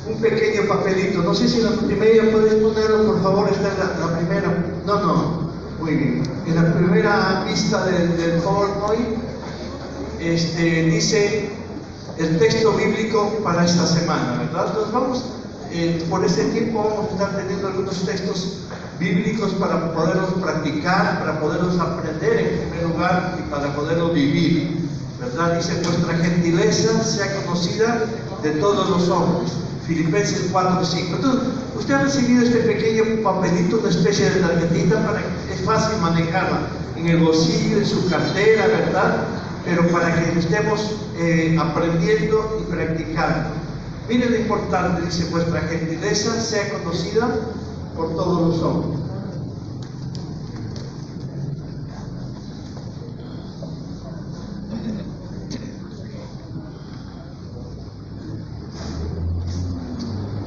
un pequeño papelito. No sé si la primera puedes ponerlo, por favor. Está en la primera. No. Muy bien. En la primera vista del PowerPoint dice el texto bíblico para esta semana, ¿verdad? Entonces vamos, por este tiempo vamos a estar teniendo algunos textos bíblicos para poderlos practicar, para poderlos aprender en primer lugar y para poderlos vivir, ¿verdad? Dice: vuestra gentileza sea conocida de todos los hombres. Filipenses 4:5. Entonces, usted ha recibido este pequeño papelito, una especie de tarjetita, para que es fácil manejarla en el bolsillo, en su cartera, ¿verdad? Pero para que estemos aprendiendo y practicando. Miren lo importante, dice: vuestra gentileza sea conocida por todos los hombres.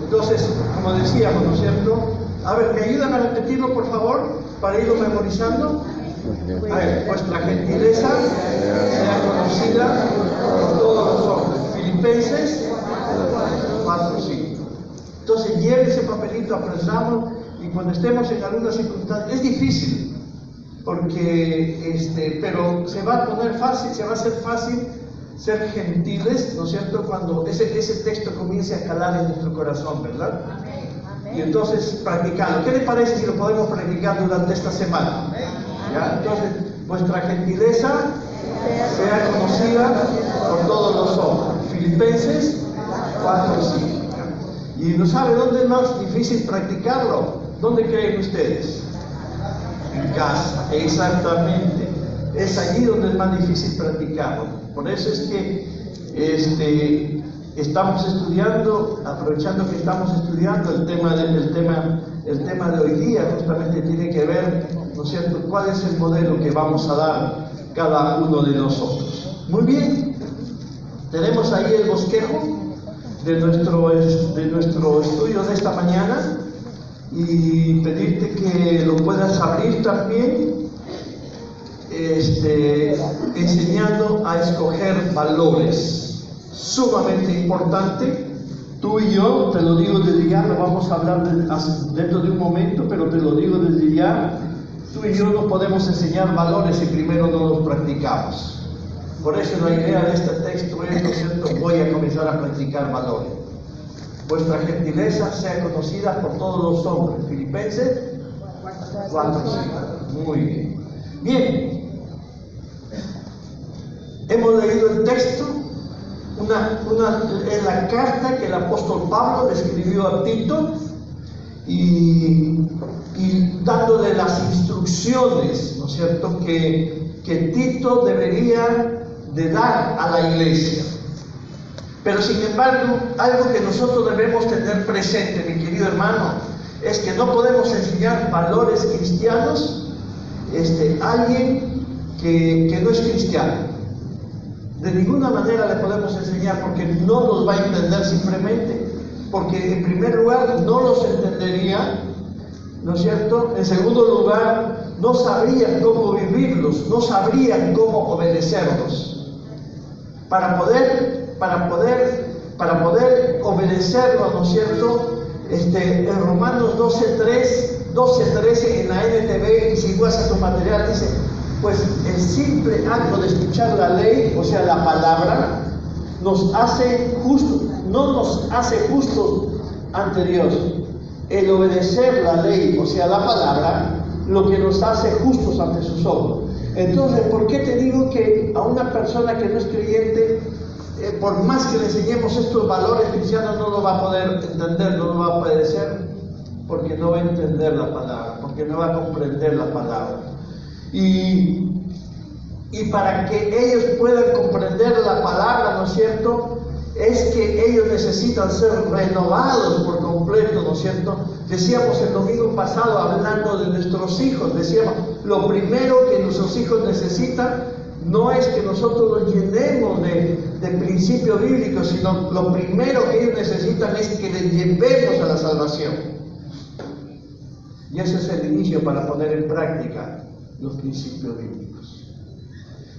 Entonces, como decíamos, ¿no es cierto? A ver, ¿me ayudan a repetirlo, por favor, para irlo memorizando? A ver: vuestra gentileza sea conocida por todos los hombres. Filipenses 4:5. Entonces, lleve ese papelito, aprendamos, y cuando estemos en alguna circunstancia, es difícil, porque, pero se va a poner fácil, se va a hacer fácil ser gentiles, ¿no es cierto?, cuando ese texto comience a calar en nuestro corazón, ¿verdad? Y entonces practicarlo. ¿Qué le parece si lo podemos practicar durante esta semana? ¿Ya? Entonces, vuestra gentileza sea conocida por todos los hombres. Filipenses 4:5. ¿Y no sabe dónde es más difícil practicarlo? ¿Dónde creen ustedes? En casa, exactamente. Es allí donde es más difícil practicarlo. Por eso es que estamos estudiando, aprovechando que estamos estudiando el tema de hoy día, justamente tiene que ver, ¿no es cierto?, cuál es el modelo que vamos a dar cada uno de nosotros. Muy bien, tenemos ahí el bosquejo de nuestro estudio de esta mañana, y pedirte que lo puedas abrir también, enseñando a escoger valores. Sumamente importante. Tú y yo, te lo digo desde ya, lo vamos a hablar dentro de un momento, pero te lo digo desde ya: tú y yo no podemos enseñar valores si primero no los practicamos. Por eso la idea de este texto es, ¿no es cierto?, voy a comenzar a practicar valores. Vuestra gentileza sea conocida por todos los hombres. Filipenses 4:5. Muy bien. Bien. Hemos leído el texto. Es la carta que el apóstol Pablo le escribió a Tito, y dándole las instrucciones, ¿no es cierto?, que Tito debería de dar a la iglesia. Pero sin embargo, algo que nosotros debemos tener presente, mi querido hermano, es que no podemos enseñar valores cristianos a alguien que no es cristiano. De ninguna manera le podemos enseñar, porque no los va a entender, simplemente porque en primer lugar no los entendería, ¿no es cierto? En segundo lugar, no sabrían cómo vivirlos, no sabrían cómo obedecerlos. Para poder obedecerlos, ¿no es cierto? En Romanos 12:13 en la NTV, y si vas a tu material, dice: pues el simple acto de escuchar la ley, o sea, la palabra, nos hace justos, no nos hace justos ante Dios. El obedecer la ley, o sea, la palabra, lo que nos hace justos ante sus ojos. Entonces, ¿por qué te digo que a una persona que no es creyente, por más que le enseñemos estos valores cristianos, no lo va a poder entender, no lo va a obedecer? Porque no va a entender la palabra, porque no va a comprender la palabra. Y para que ellos puedan comprender la palabra, ¿no es cierto?, es que ellos necesitan ser renovados por completo, ¿no es cierto? Decíamos el domingo pasado, hablando de nuestros hijos, decíamos: lo primero que nuestros hijos necesitan no es que nosotros los llenemos de principios bíblicos, sino lo primero que ellos necesitan es que les llevemos a la salvación. Y ese es el inicio para poner en práctica los principios bíblicos.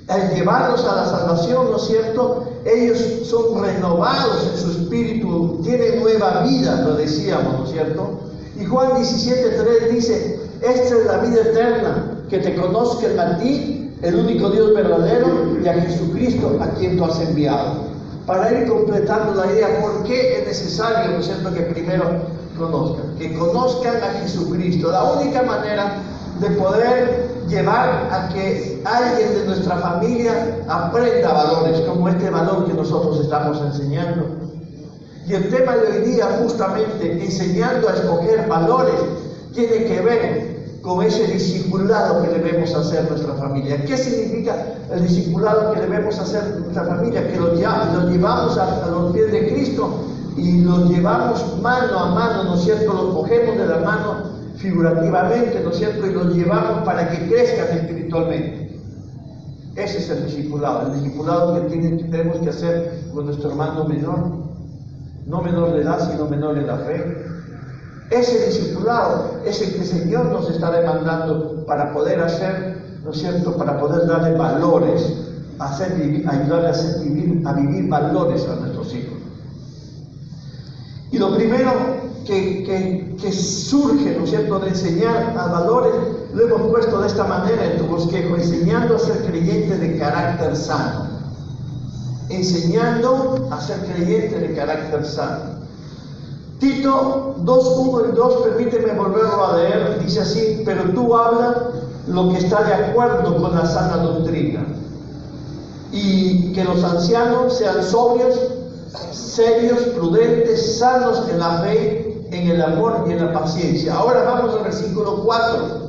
Al llevarlos a la salvación, ¿no es cierto?, ellos son renovados en su espíritu, tienen nueva vida, lo decíamos, ¿no es cierto? Y Juan 17:3 dice, esta es la vida eterna, que te conozcan a ti, el único Dios verdadero, y a Jesucristo, a quien tú has enviado. Para ir completando la idea, ¿por qué es necesario, ¿no es cierto?, que primero conozcan? Que conozcan a Jesucristo. La única manera de poder llevar a que alguien de nuestra familia aprenda valores, como este valor que nosotros estamos enseñando. Y el tema de hoy día, justamente, enseñando a escoger valores, tiene que ver con ese discipulado que debemos hacer a nuestra familia. ¿Qué significa el discipulado que debemos hacer a nuestra familia? Que lo llevamos a los pies de Cristo y lo llevamos mano a mano, ¿no es cierto? Lo cogemos de la mano figurativamente, ¿no es cierto? Y lo llevamos para que crezcan espiritualmente. Ese es el discipulado que tenemos que hacer con nuestro hermano menor, no menor de edad, sino menor en la fe. Ese discipulado es el que el Señor nos está demandando para poder hacer, ¿no es cierto?, para poder darle valores, ayudarle a vivir valores a nuestros hijos. Y lo primero que surge, ¿no es cierto?, de enseñar a valores, lo hemos puesto de esta manera en tu bosquejo, enseñando a ser creyente de carácter sano. Enseñando a ser creyente de carácter sano. Tito 2:1 y 2, permíteme volverlo a leer, dice así, pero tú habla lo que está de acuerdo con la sana doctrina, y que los ancianos sean sobrios, serios, prudentes, sanos en la fe, en el amor y en la paciencia. Ahora vamos al versículo 4.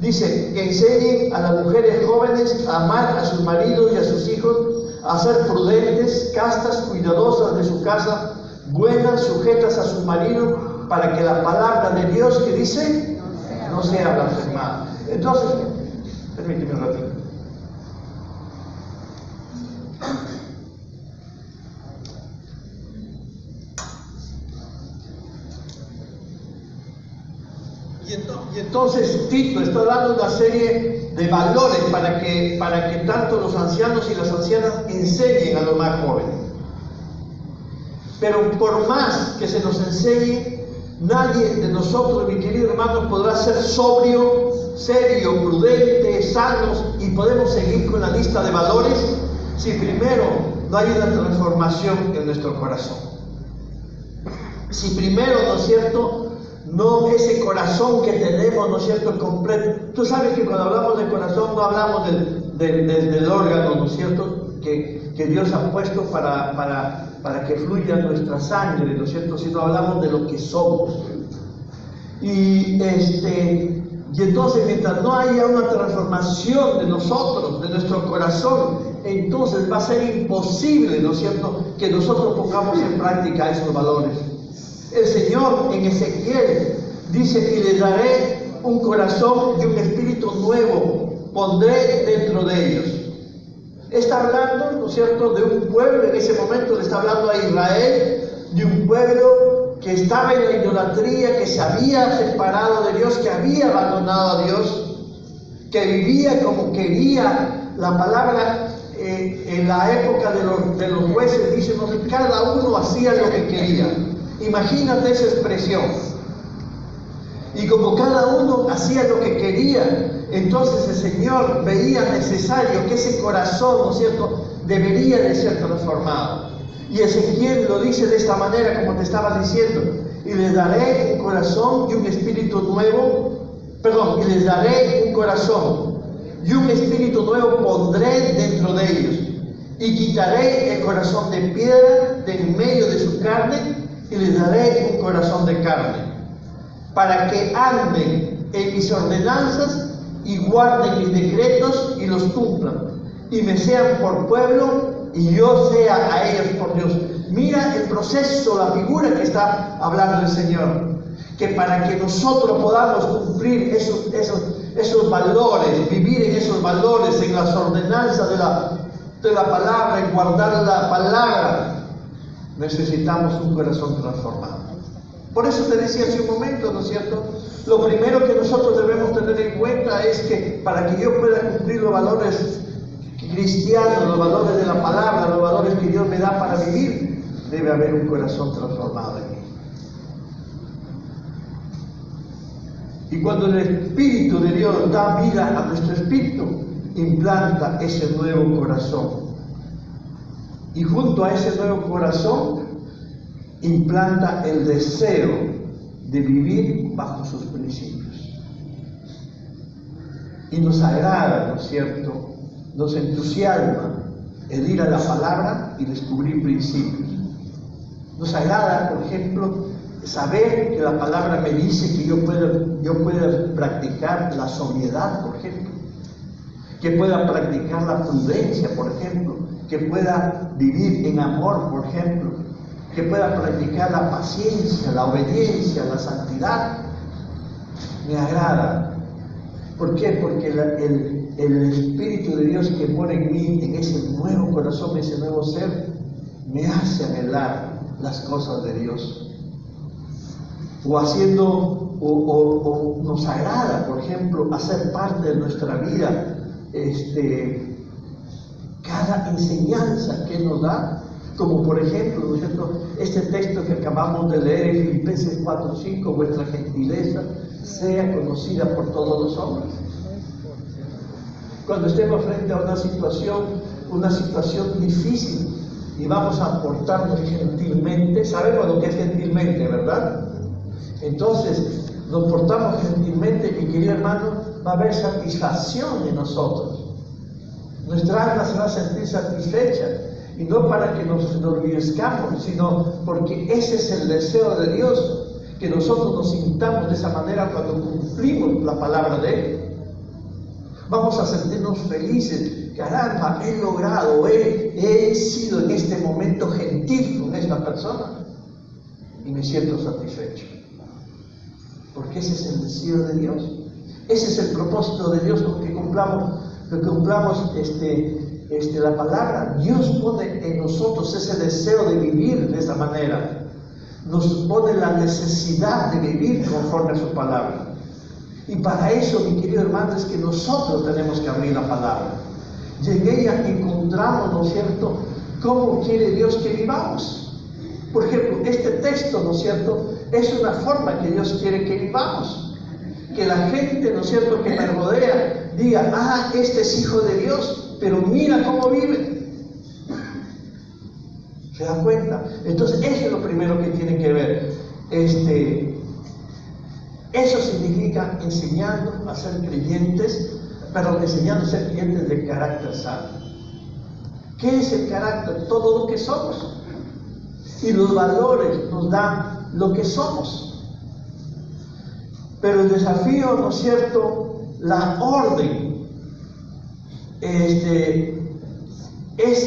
Dice que enseñen a las mujeres jóvenes a amar a sus maridos y a sus hijos, a ser prudentes, castas, cuidadosas de su casa, buenas, sujetas a su marido, para que la palabra de Dios, que dice, no sea blasfemada. Entonces, permíteme un ratito. Y entonces Tito está dando una serie de valores para que tanto los ancianos y las ancianas enseñen a los más jóvenes. Pero por más que se nos enseñe, nadie de nosotros, mi querido hermano, podrá ser sobrio, serio, prudente, sanos, y podemos seguir con la lista de valores si primero no hay una transformación en nuestro corazón. Si primero, ¿no es cierto?, no ese corazón que tenemos, ¿no es cierto?, completo. Tú sabes que cuando hablamos de corazón no hablamos del órgano, ¿no es cierto?, que Dios ha puesto para que fluya nuestra sangre, ¿no es cierto?, sino hablamos de lo que somos. Y entonces, mientras no haya una transformación de nosotros, de nuestro corazón, entonces va a ser imposible, ¿no es cierto?, que nosotros pongamos en práctica esos valores. El Señor en Ezequiel dice, y les daré un corazón y un espíritu nuevo, pondré dentro de ellos. Está hablando, ¿no es cierto?, de un pueblo, en ese momento le está hablando a Israel, de un pueblo que estaba en la idolatría, que se había separado de Dios, que había abandonado a Dios, que vivía como quería. La palabra en la época de los jueces dice, ¿no?, que cada uno hacía lo que quería. Imagínate esa expresión. Y como cada uno hacía lo que quería, entonces el Señor veía necesario que ese corazón, ¿no es cierto?, debería de ser transformado. Y Ezequiel lo dice de esta manera, como te estaba diciendo, y les daré un corazón y un espíritu nuevo, y les daré un corazón y un espíritu nuevo pondré dentro de ellos, y quitaré el corazón de piedra de en medio de su carne, y les daré un corazón de carne, para que anden en mis ordenanzas y guarden mis decretos y los cumplan, y me sean por pueblo y yo sea a ellos por Dios. Mira el proceso, la figura que está hablando el Señor, que para que nosotros podamos cumplir esos valores, vivir en esos valores, en las ordenanzas de la palabra, en guardar la palabra, necesitamos un corazón transformado. Por eso te decía hace un momento, ¿no es cierto?, lo primero que nosotros debemos tener en cuenta es que para que yo pueda cumplir los valores cristianos, los valores de la palabra, los valores que Dios me da para vivir, debe haber un corazón transformado en mí. Y cuando el Espíritu de Dios da vida a nuestro espíritu, implanta ese nuevo corazón. Y junto a ese nuevo corazón, implanta el deseo de vivir bajo sus principios. Y nos agrada, ¿no es cierto? Nos entusiasma el ir a la palabra y descubrir principios. Nos agrada, por ejemplo, saber que la palabra me dice que yo pueda practicar la sobriedad, por ejemplo, que pueda practicar la prudencia, por ejemplo, que pueda vivir en amor, por ejemplo, que pueda practicar la paciencia, la obediencia, la santidad. Me agrada. ¿Por qué? Porque el Espíritu de Dios que mora en mí, en ese nuevo corazón, ese nuevo ser, me hace anhelar las cosas de Dios. O nos agrada, por ejemplo, hacer parte de nuestra vida cada enseñanza que nos da, como por ejemplo, ¿no es cierto?, este texto que acabamos de leer en Filipenses 4:5, vuestra gentileza sea conocida por todos los hombres. Cuando estemos frente a una situación difícil y vamos a portarnos gentilmente, sabemos lo que es gentilmente, ¿verdad? Entonces, nos portamos gentilmente, mi querido hermano, va a haber satisfacción en nosotros. Nuestra alma se va a sentir satisfecha, y no para que nos enorgullezcamos, sino porque ese es el deseo de Dios, que nosotros nos sintamos de esa manera cuando cumplimos la palabra de Él. Vamos a sentirnos felices. Caramba, he logrado, he sido en este momento gentil con esta persona y me siento satisfecho. Porque ese es el deseo de Dios. Ese es el propósito de Dios con que cumplamos la palabra. Dios pone en nosotros ese deseo de vivir de esa manera. Nos pone la necesidad de vivir conforme a su palabra. Y para eso, mi querido hermano, es que nosotros tenemos que abrir la palabra. Y en ella encontramos, ¿no es cierto?, cómo quiere Dios que vivamos. Por ejemplo, este texto, ¿no es cierto?, es una forma que Dios quiere que vivamos. Que la gente, ¿no es cierto?, que me rodea diga, ah, este es hijo de Dios, pero mira cómo vive. ¿Se dan cuenta? Entonces, eso es lo primero que tiene que ver. Eso significa enseñando a ser creyentes, enseñando a ser creyentes de carácter sano. ¿Qué es el carácter? Todo lo que somos. Y los valores nos dan lo que somos. Pero el desafío, ¿no es cierto?, la orden, es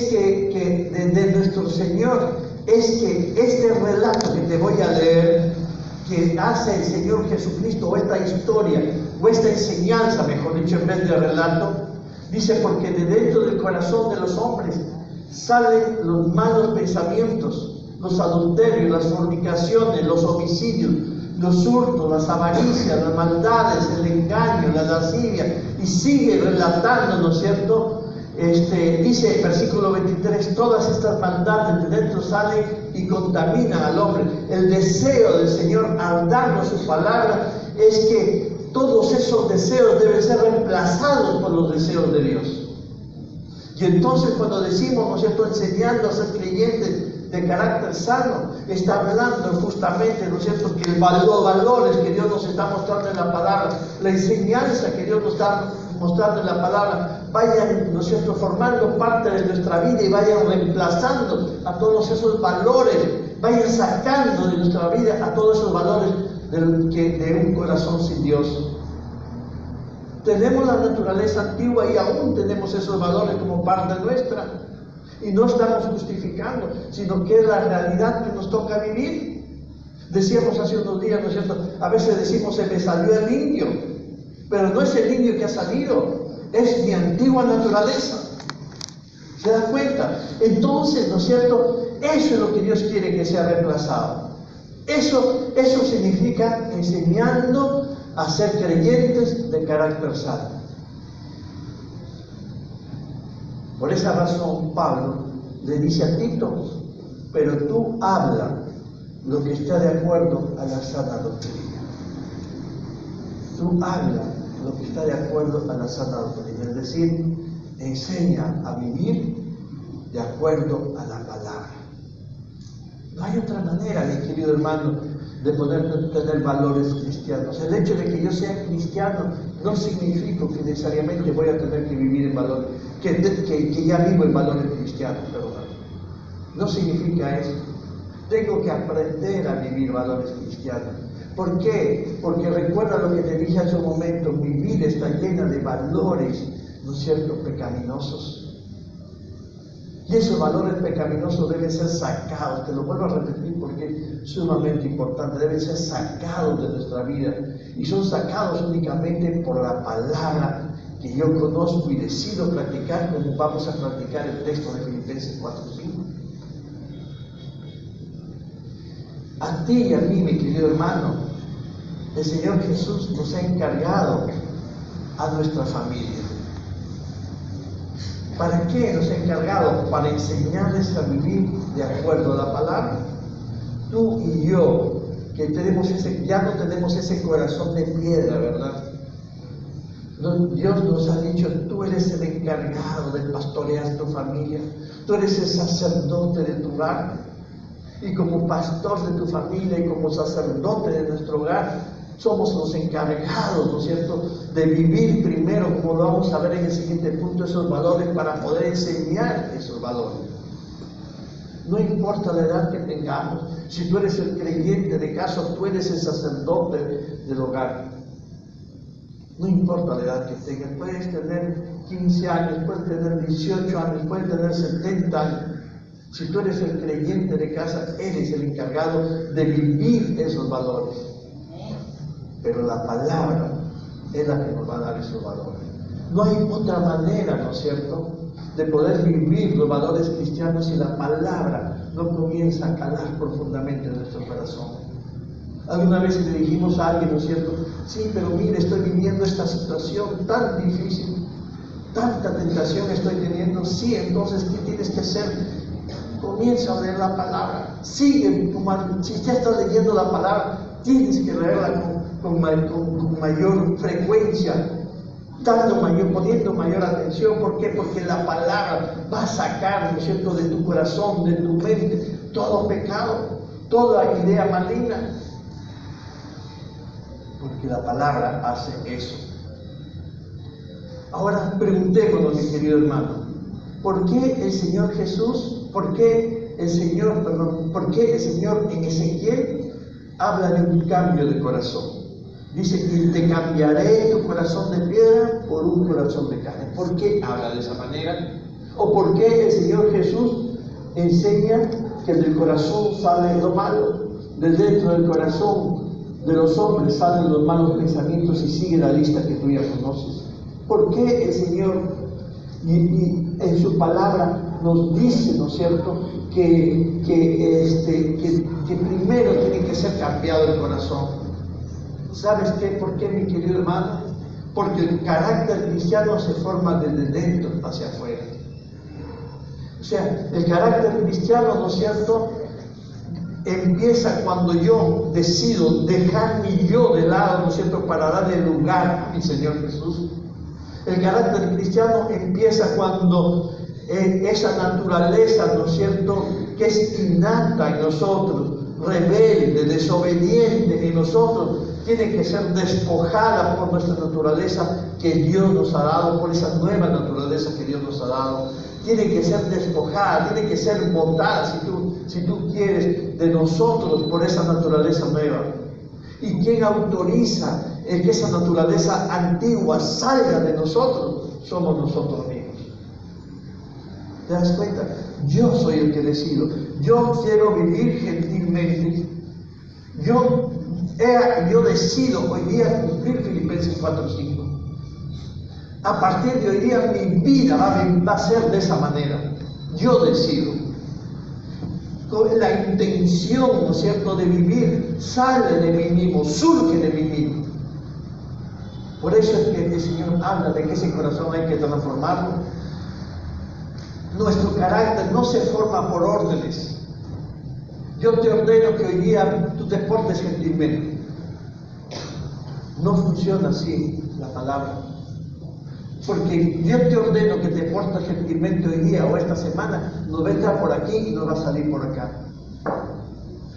que de nuestro Señor, es que este relato que te voy a leer, que hace el Señor Jesucristo, o esta historia, o esta enseñanza, mejor dicho, en vez de relato, dice, porque de dentro del corazón de los hombres salen los malos pensamientos, los adulterios, las fornicaciones, los homicidios, los hurtos, las avaricias, las maldades, el engaño, la lascivia, y sigue relatando, ¿no es cierto? Dice el versículo 23, todas estas maldades de dentro salen y contaminan al hombre. El deseo del Señor al darnos su palabra es que todos esos deseos deben ser reemplazados por los deseos de Dios. Y entonces cuando decimos, ¿no es cierto?, enseñando a ser creyentes de carácter sano, está hablando justamente, ¿no es cierto?, que los valores que Dios nos está mostrando en la palabra, la enseñanza que Dios nos está mostrando en la palabra, vayan, ¿no es cierto?, formando parte de nuestra vida y vayan reemplazando a todos esos valores, vayan sacando de nuestra vida a todos esos valores de un corazón sin Dios. Tenemos la naturaleza antigua y aún tenemos esos valores como parte nuestra. Y no estamos justificando, sino que es la realidad que nos toca vivir. Decíamos hace unos días, ¿no es cierto?, a veces decimos, se me salió el indio, pero no es el indio que ha salido, es mi antigua naturaleza. ¿Se dan cuenta? Entonces, ¿no es cierto?, eso es lo que Dios quiere que sea reemplazado. Eso significa enseñando a ser creyentes de carácter sano. Por esa razón, Pablo le dice a Tito, pero tú habla lo que está de acuerdo a la sana doctrina. tú habla lo que está de acuerdo a la sana doctrina, es decir, enseña a vivir de acuerdo a la palabra. No hay otra manera, mi querido hermano, de poder tener valores cristianos. El hecho de que yo sea cristiano no significa que necesariamente voy a tener que vivir en valores, que ya vivo en valores cristianos, perdón. No significa eso. Tengo que aprender a vivir valores cristianos. ¿Por qué? Porque recuerda lo que te dije hace un momento, mi vida está llena de valores, ¿no es cierto?, pecaminosos. Y esos valores pecaminosos deben ser sacados, te lo vuelvo a repetir porque es sumamente importante, deben ser sacados de nuestra vida. Y son sacados únicamente por la palabra que yo conozco y decido practicar, como vamos a practicar el texto de Filipenses 4:5. A ti y a mí, mi querido hermano, el Señor Jesús nos ha encargado a nuestra familia. ¿Para qué nos ha encargado? Para enseñarles a vivir de acuerdo a la palabra. Tú y yo, que ya no tenemos ese corazón de piedra, ¿verdad? Dios nos ha dicho, tú eres el encargado de pastorear tu familia, tú eres el sacerdote de tu hogar, y como pastor de tu familia y como sacerdote de nuestro hogar, somos los encargados, ¿no es cierto?, de vivir primero, como lo vamos a ver en el siguiente punto, esos valores para poder enseñar esos valores. No importa la edad que tengamos, si tú eres el creyente de casa, tú eres el sacerdote del hogar. No importa la edad que tengas, puedes tener 15 años, puedes tener 18 años, puedes tener 70 años. Si tú eres el creyente de casa, eres el encargado de vivir esos valores. Pero la palabra es la que nos va a dar esos valores. No hay otra manera, ¿no es cierto?, de poder vivir los valores cristianos si la palabra no comienza a calar profundamente en nuestro corazón. Alguna vez le dijimos a alguien, ¿no es cierto?, sí, pero mire, estoy viviendo esta situación tan difícil, tanta tentación estoy teniendo. Sí, entonces, ¿qué tienes que hacer? Comienza a leer la palabra. Sigue, si ya estás leyendo la palabra, tienes que leerla con mayor frecuencia, poniendo mayor atención. ¿Por qué? Porque la palabra va a sacar, ¿no es cierto?, de tu corazón, de tu mente, todo pecado, toda idea maligna. Porque la palabra hace eso. Ahora preguntémonos, mi querido hermano, ¿por qué el Señor en Ezequiel habla de un cambio de corazón? Dice, y te cambiaré tu corazón de piedra por un corazón de carne. ¿Por qué habla de esa manera? ¿O por qué el Señor Jesús enseña que del corazón sale lo malo? De dentro del corazón de los hombres salen los malos pensamientos, y sigue la lista que tú ya conoces. ¿Por qué el Señor y en su palabra nos dice, ¿no es cierto?, que primero tiene que ser cambiado el corazón? ¿Sabes qué? ¿Por qué, mi querido hermano? Porque el carácter cristiano se forma desde dentro hacia afuera. O sea, el carácter cristiano, ¿no es cierto?, empieza cuando yo decido dejar mi yo de lado, ¿no es cierto?, para darle lugar a mi Señor Jesús. El carácter cristiano empieza cuando esa naturaleza, ¿no es cierto?, que es innata en nosotros, rebelde, desobediente en nosotros, tiene que ser despojada por nuestra naturaleza que Dios nos ha dado, por esa nueva naturaleza que Dios nos ha dado. Tiene que ser despojada, tiene que ser botada, si tú quieres, de nosotros por esa naturaleza nueva. ¿Y quién autoriza el que esa naturaleza antigua salga de nosotros? Somos nosotros mismos. ¿Te das cuenta? Yo soy el que decido. Yo quiero vivir gentilmente. Yo decido hoy día cumplir Filipenses 4:5. A partir de hoy día mi vida va a ser de esa manera. Yo decido. Con la intención, ¿no es cierto?, de vivir, sale de mí mismo, surge de mí mismo. Por eso es que el Señor habla de que ese corazón hay que transformarlo. Nuestro carácter no se forma por órdenes. Yo te ordeno que hoy día tú te portes gentilmente. No funciona así la palabra. Porque yo te ordeno que te portes gentilmente hoy día o esta semana, no vendrá por aquí y no va a salir por acá.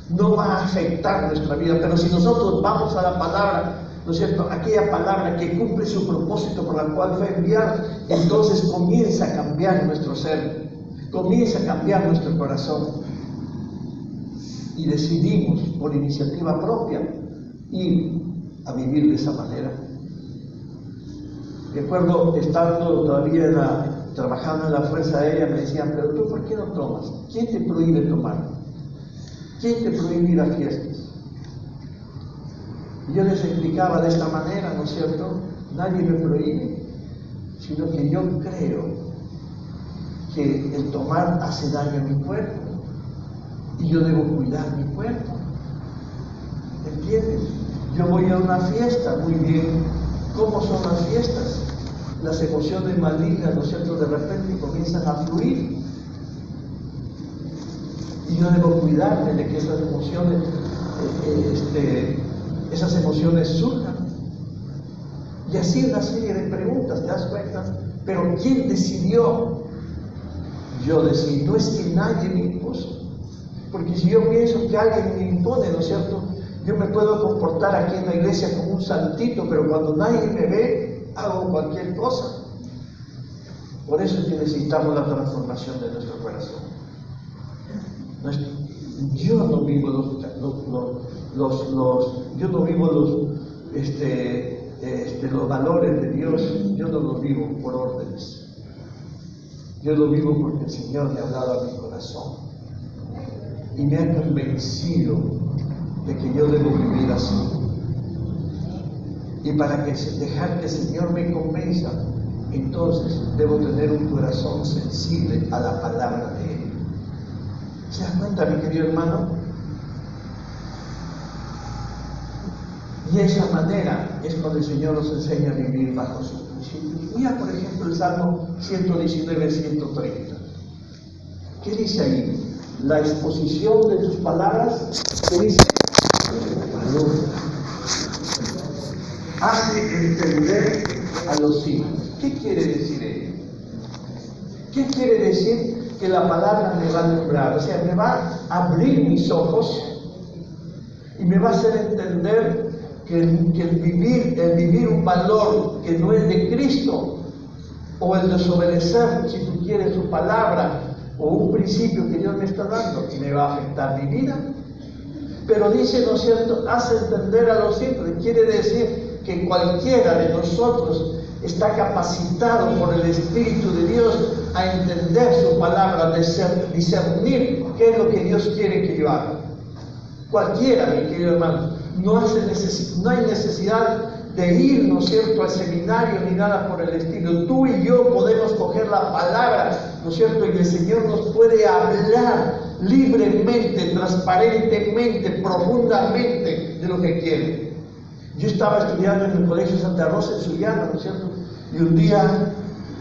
No va a afectar nuestra vida, pero si nosotros vamos a la palabra, ¿no es cierto? Aquella palabra que cumple su propósito por la cual fue enviada, entonces comienza a cambiar nuestro ser, comienza a cambiar nuestro corazón. Y decidimos por iniciativa propia ir a vivir de esa manera. Recuerdo estando todavía trabajando en la Fuerza Aérea, me decían, pero tú ¿por qué no tomas? ¿Quién te prohíbe tomar? ¿Quién te prohíbe ir a fiestas? Y yo les explicaba de esta manera, ¿no es cierto? Nadie me prohíbe, sino que yo creo que el tomar hace daño a mi cuerpo y yo debo cuidar mi cuerpo. ¿Entiendes? Yo voy a una fiesta, muy bien. ¿Cómo son las fiestas? Las emociones malignas, ¿no es cierto?, de repente comienzan a fluir. Y yo debo cuidarme de que esas emociones surjan. Y así una serie de preguntas, ¿te das cuenta? Pero ¿quién decidió? Yo decidí, no es que nadie me impuso. Porque si yo pienso que alguien me impone, ¿no es cierto?, yo me puedo comportar aquí en la iglesia como un santito, pero cuando nadie me ve, hago cualquier cosa. Por eso es que necesitamos la transformación de nuestro corazón. Yo no vivo los valores de Dios, yo no los vivo por órdenes. Yo lo vivo porque el Señor me ha hablado a mi corazón y me ha convencido de que yo debo vivir así. Y para dejar que el Señor me convenza, entonces debo tener un corazón sensible a la palabra de Él. ¿Se das cuenta, mi querido hermano? Y esa manera es cuando el Señor nos enseña a vivir bajo sus principios. Mira, por ejemplo, el Salmo 119, 130. ¿Qué dice ahí? La exposición de tus palabras, ¿qué dice? Hace entender a los hijos. ¿Qué quiere decir ello? ¿Qué quiere decir? Que la palabra me va a alumbrar, o sea, me va a abrir mis ojos y me va a hacer entender que el vivir un valor que no es de Cristo, o el desobedecer, si tú quieres, su palabra, o un principio que Dios me está dando, me va a afectar mi vida. Pero dice, ¿no es cierto?, hace entender a los simples. Quiere decir que cualquiera de nosotros está capacitado por el Espíritu de Dios a entender su palabra, discernir qué es lo que Dios quiere que yo haga. Cualquiera, mi querido hermano. No hay necesidad de ir, ¿no es cierto?, al seminario ni nada por el estilo. Tú y yo podemos coger la palabra, ¿no es cierto?, y el Señor nos puede hablar libremente, transparentemente, profundamente de lo que quiere. Yo estaba estudiando en el Colegio Santa Rosa en Sullana, ¿no es cierto?, y un día,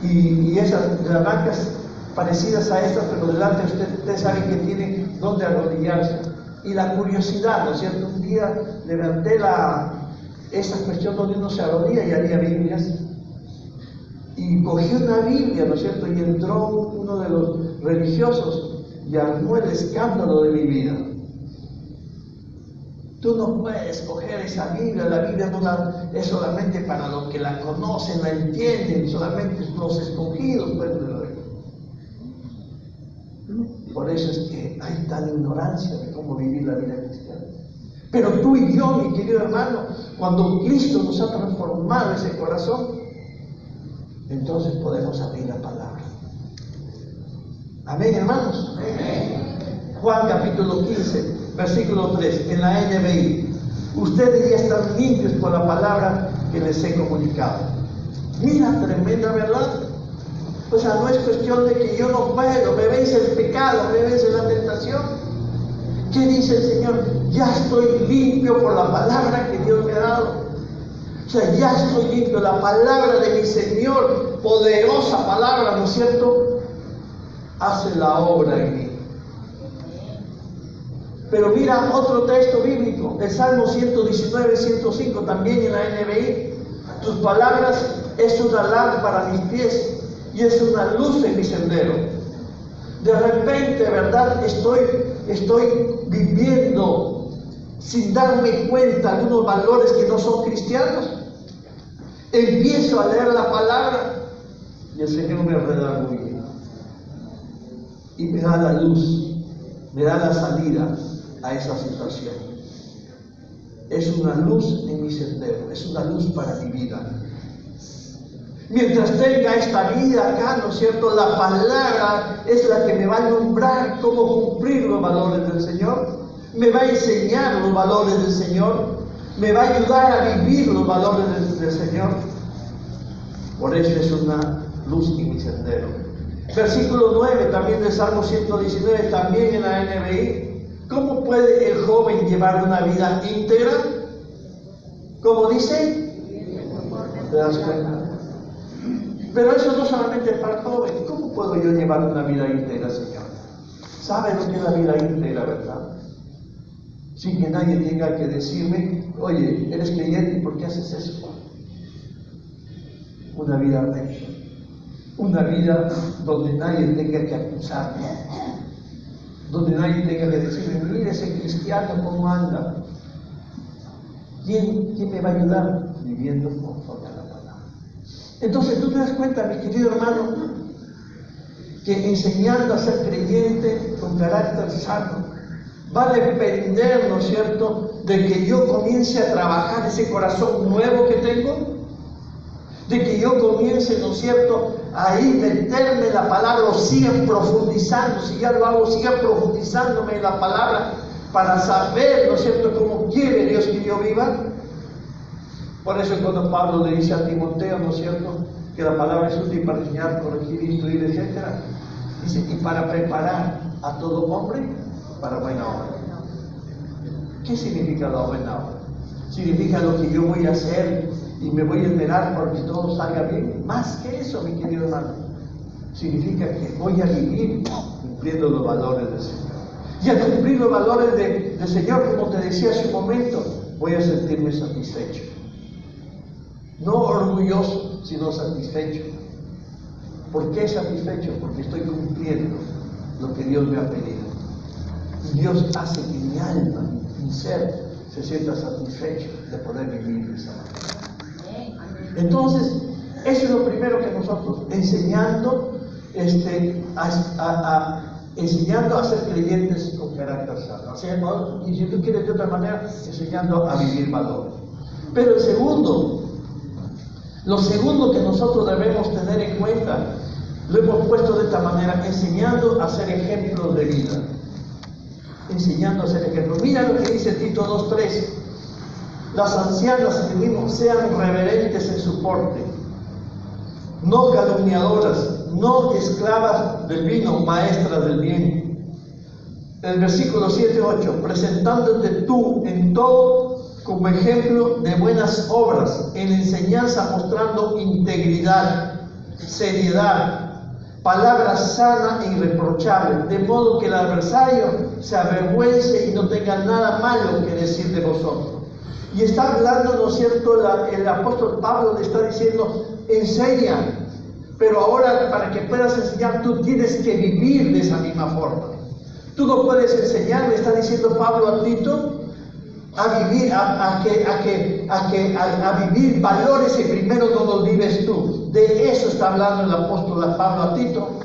y esas de las bancas parecidas a estas, pero delante ustedes saben que tienen donde arrodillarse. Y la curiosidad, ¿no es cierto?, un día levanté esa cuestión donde uno se arrodilla y había Biblias, y cogí una Biblia, ¿no es cierto?, y entró uno de los religiosos y armó el escándalo de mi vida. Tú no puedes coger esa Biblia, la Biblia no es solamente para los que la conocen, la entienden, solamente los escogidos pueden leer. Por eso es que hay tal ignorancia de cómo vivir la vida cristiana. Pero tú y yo, mi querido hermano, cuando Cristo nos ha transformado ese corazón, entonces podemos abrir la palabra. Amén, hermanos. Amén. Juan capítulo 15, versículo 3, en la NBI. Ustedes ya están limpios por la palabra que les he comunicado. Mira, tremenda verdad. O sea, no es cuestión de que yo no puedo, me vence el pecado, me vence la tentación. ¿Qué dice el Señor? Ya estoy limpio por la palabra que Dios me ha dado. O sea, ya estoy limpio. La palabra de mi Señor, poderosa palabra, ¿no es cierto?, hace la obra en mí. Pero mira otro texto bíblico, el Salmo 119, 105, también en la NBI. Tus palabras es una lámpara a mis pies y es una luz en mi sendero. De repente, ¿verdad? Estoy viviendo sin darme cuenta algunos valores que no son cristianos. Empiezo a leer la palabra y el Señor me redarguye y me da la luz, me da la salida a esa situación. Es una luz en mi sendero, es una luz para mi vida. Mientras tenga esta vida acá, ¿no es cierto? La palabra es la que me va a alumbrar cómo cumplir los valores del Señor, me va a enseñar los valores del Señor, me va a ayudar a vivir los valores del Señor. Por eso es una luz en mi sendero. Versículo 9, también del Salmo 119, también en la NBI. ¿Cómo puede el joven llevar una vida íntegra? ¿Cómo dice? ¿Te das cuenta? Pero eso no solamente es para el joven. ¿Cómo puedo yo llevar una vida íntegra, Señor? ¿Sabe lo que es la vida íntegra, verdad? Sin que nadie tenga que decirme, oye, eres creyente, ¿por qué haces eso? Una vida recta. Una vida donde nadie tenga que acusarme. Donde nadie tenga que decirme, mire ese cristiano cómo anda. ¿Quién me va a ayudar? Viviendo conforme a la palabra. Entonces tú te das cuenta, mi querido hermano, que enseñando a ser creyente con carácter sano, va a depender, ¿no es cierto?, de que yo comience a trabajar ese corazón nuevo que tengo, de que yo comience, ¿no es cierto?, ahí meterme en la palabra, o sigan profundizando, si ya lo hago, sigan profundizándome en la palabra para saber, ¿no es cierto?, cómo quiere Dios que yo viva. Por eso cuando Pablo le dice a Timoteo, ¿no es cierto?, que la palabra es útil para enseñar, corregir, instruir, etc. Dice, y para preparar a todo hombre para buena obra. ¿Qué significa la buena obra? Significa lo que yo voy a hacer y me voy a esperar porque todo salga bien. Más que eso, mi querido hermano, significa que voy a vivir cumpliendo los valores del Señor. Y al cumplir los valores del Señor, como te decía hace un momento, voy a sentirme satisfecho. No orgulloso, sino satisfecho. ¿Por qué satisfecho? Porque estoy cumpliendo lo que Dios me ha pedido. Y Dios hace que mi alma, mi ser, se sienta satisfecho de poder vivir de esa manera. Entonces, eso es lo primero que nosotros, enseñando a ser creyentes con carácter sano. Y si tú quieres de otra manera, enseñando a vivir valores. Pero lo segundo que nosotros debemos tener en cuenta, lo hemos puesto de esta manera, enseñando a ser ejemplos de vida. Enseñando a ser ejemplos. Mira lo que dice Tito 2:3. Las ancianas que vivimos sean reverentes en su porte, no calumniadoras, no esclavas del vino, maestras del bien. El versículo 7-8, presentándote tú en todo como ejemplo de buenas obras, en enseñanza mostrando integridad, seriedad, palabra sana e irreprochable, de modo que el adversario se avergüence y no tenga nada malo que decir de vosotros. Y está hablando, ¿no es cierto?, el apóstol Pablo le está diciendo, enseña, pero ahora para que puedas enseñar tú tienes que vivir de esa misma forma. Tú no puedes enseñar, le está diciendo Pablo a Tito, a vivir, a vivir valores que primero no los vives tú. De eso está hablando el apóstol Pablo a Tito.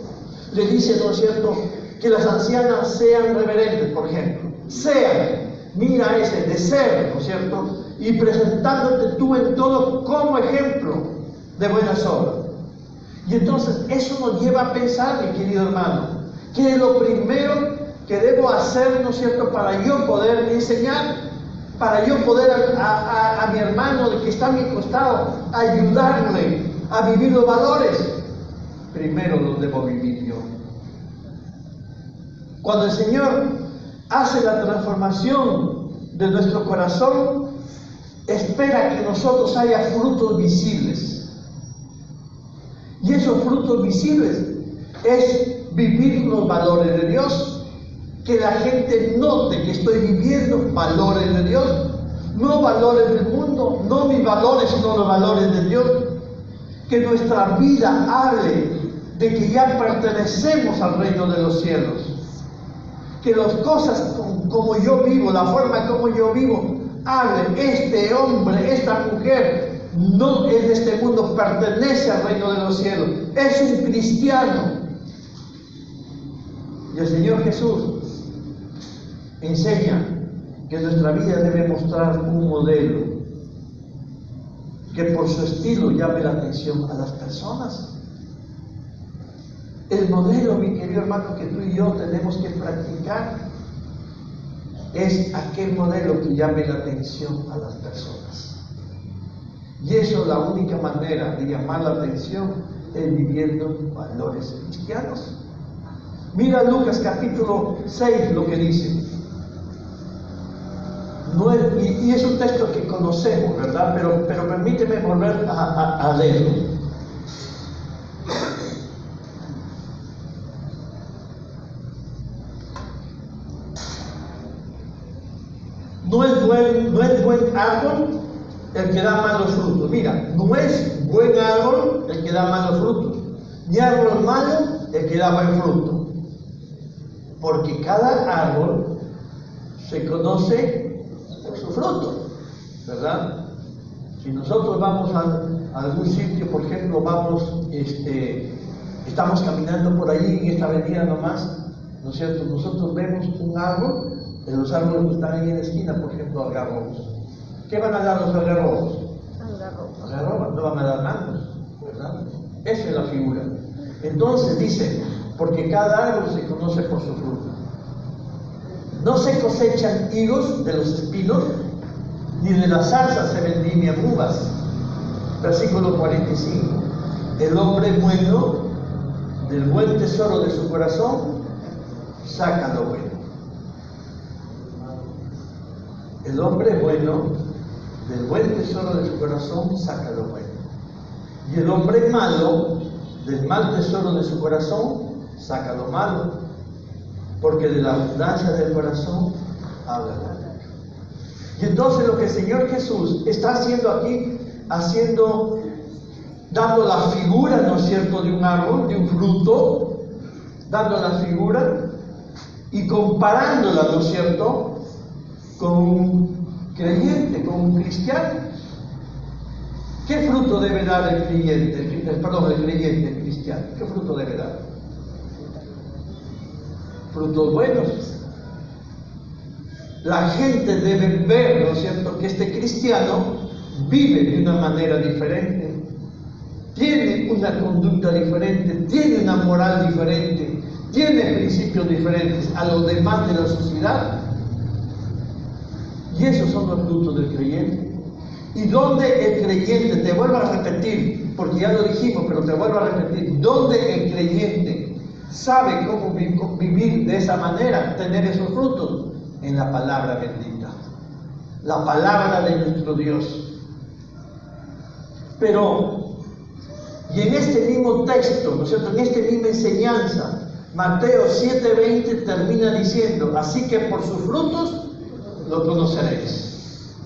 Le dice, ¿no es cierto?, que las ancianas sean reverentes, por ejemplo. Sean, mira ese, de ser, ¿no es cierto?, y presentándote tú en todo como ejemplo de buenas obras. Y entonces eso nos lleva a pensar, mi querido hermano, que es lo primero que debo hacer, ¿no es cierto?, para yo poder enseñar, para yo poder a mi hermano, el que está a mi costado, ayudarle a vivir los valores. Primero los debo vivir yo. Cuando el Señor hace la transformación de nuestro corazón, espera que nosotros haya frutos visibles. Y esos frutos visibles es vivir los valores de Dios, que la gente note que estoy viviendo valores de Dios, no valores del mundo, no mis valores, sino los valores de Dios. Que nuestra vida hable de que ya pertenecemos al reino de los cielos. Que las cosas como yo vivo, la forma como yo vivo, hable, este hombre, esta mujer, no es de este mundo, pertenece al reino de los cielos, es un cristiano. Y el Señor Jesús enseña que nuestra vida debe mostrar un modelo que por su estilo llame la atención a las personas. El modelo, mi querido hermano, que tú y yo tenemos que practicar es aquel modelo que llame la atención a las personas. Y eso, la única manera de llamar la atención es viviendo valores cristianos. Mira Lucas capítulo 6 lo que dice. No es, y es un texto que conocemos, ¿verdad? Pero permíteme volver a leerlo. No es buen árbol el que da malos frutos. Mira, no es buen árbol el que da malos frutos, ni árbol malo el que da buen fruto. Porque cada árbol se conoce por su fruto, ¿verdad? Si nosotros vamos a algún sitio, por ejemplo, estamos caminando por ahí en esta avenida nomás, ¿no es cierto? Nosotros vemos un árbol, de los árboles que están ahí en la esquina, por ejemplo, algarrobos. ¿Qué van a dar los algarrobos? Algarrobos, no van a dar mangos, ¿verdad? Esa es la figura. Entonces dice, porque cada árbol se conoce por su fruto. No se cosechan higos de los espinos, ni de las zarzas se vendimian uvas. Versículo 45. El hombre bueno, del buen tesoro de su corazón, saca lo bueno. El hombre bueno, del buen tesoro de su corazón, saca lo bueno. Y el hombre malo, del mal tesoro de su corazón, saca lo malo. Porque de la abundancia del corazón habla la boca. Y entonces lo que el Señor Jesús está haciendo aquí, dando la figura, ¿no es cierto?, de un árbol, de un fruto, dando la figura y comparándola, ¿no es cierto?, con un creyente, con un cristiano. ¿Qué fruto debe dar el creyente, el cristiano? ¿Qué fruto debe dar? Frutos buenos. La gente debe ver, ¿no es cierto?, que este cristiano vive de una manera diferente, tiene una conducta diferente, tiene una moral diferente, tiene principios diferentes a los demás de la sociedad. Y esos son los frutos del creyente. Y donde el creyente, te vuelvo a repetir, porque ya lo dijimos, pero te vuelvo a repetir, donde el creyente sabe cómo vivir de esa manera, tener esos frutos, en la palabra bendita, la palabra de nuestro Dios. Pero, y en este mismo texto, ¿no es cierto?, en esta misma enseñanza, Mateo 7:20 termina diciendo, así que por sus frutos lo conoceréis.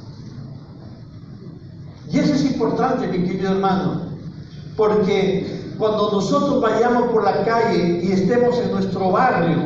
Y eso es importante, mi querido hermano, porque cuando nosotros vayamos por la calle y estemos en nuestro barrio,